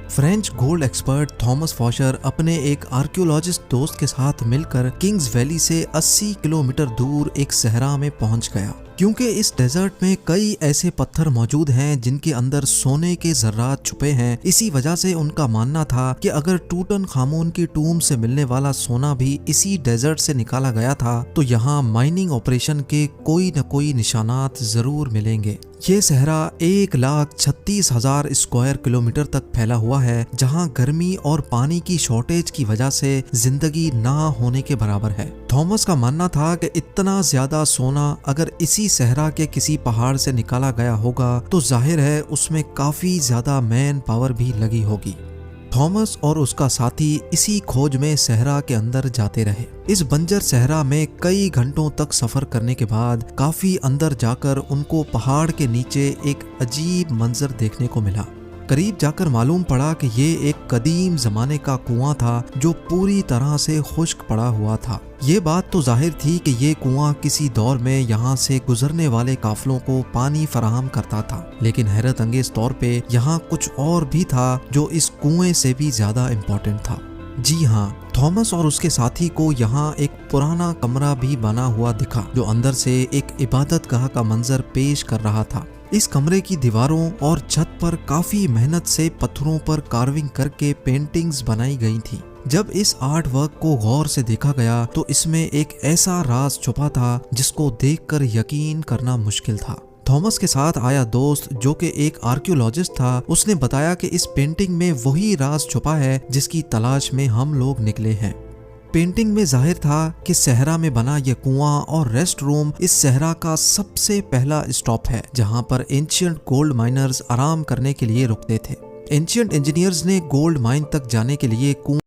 French gold expert Thomas फॉशर अपने एक archaeologist दोस्त के साथ मिलकर किंग्स वैली से 80 किलोमीटर दूर एक सहरा में पहुंच गया। क्योंकि इस डेजर्ट में कई ऐसे पत्थर मौजूद हैं जिनके अंदर सोने के जर्रात छुपे हैं, इसी वजह से उनका मानना था कि अगर टूटनखामुन की टूम से मिलने वाला सोना भी इसी डेजर्ट से निकाला गया था तो यहाँ माइनिंग ऑपरेशन के कोई न कोई निशानात जरूर मिलेंगे। ये सहरा 1,36,000 स्क्वायर किलोमीटर तक फैला हुआ है, जहाँ गर्मी और पानी की शॉर्टेज की वजह से जिंदगी ना होने के बराबर है। थॉमस का मानना था कि इतना ज्यादा सोना अगर इसी सहरा के किसी पहाड़ से निकाला गया होगा तो जाहिर है उसमें काफी ज्यादा मैन पावर भी लगी होगी। थॉमस और उसका साथी इसी खोज में सहरा के अंदर जाते रहे। इस बंजर सहरा में कई घंटों तक सफर करने के बाद काफी अंदर जाकर उनको पहाड़ के नीचे एक अजीब मंजर देखने को मिला। करीब जाकर मालूम पड़ा कि ये एक कदीम जमाने का कुआं था जो पूरी तरह से खुश्क पड़ा हुआ था। ये बात तो जाहिर थी कि ये कुआं किसी दौर में यहाँ से गुजरने वाले काफिलों को पानी फराहम करता था, लेकिन हैरत अंगेज तौर पे यहाँ कुछ और भी था जो इस कुएं से भी ज्यादा इम्पोर्टेंट था। जी हाँ, थॉमस और उसके साथी को यहाँ एक पुराना कमरा भी बना हुआ दिखा जो अंदर से एक इबादतगाह का मंजर पेश कर रहा था। इस कमरे की दीवारों और छत पर काफी मेहनत से पत्थरों पर कार्विंग करके पेंटिंग्स बनाई गई थी। जब इस आर्ट वर्क को गौर से देखा गया तो इसमें एक ऐसा राज छुपा था जिसको देखकर यकीन करना मुश्किल था। थॉमस के साथ आया दोस्त जो कि एक आर्कियोलॉजिस्ट था, उसने बताया कि इस पेंटिंग में वही राज छुपा है जिसकी तलाश में हम लोग निकले हैं। पेंटिंग में जाहिर था कि सहरा में बना यह कुआं और रेस्ट रूम इस सहरा का सबसे पहला स्टॉप है जहां पर एंशिएंट गोल्ड माइनर्स आराम करने के लिए रुकते थे। एंशिएंट इंजीनियर्स ने गोल्ड माइन तक जाने के लिए कुआं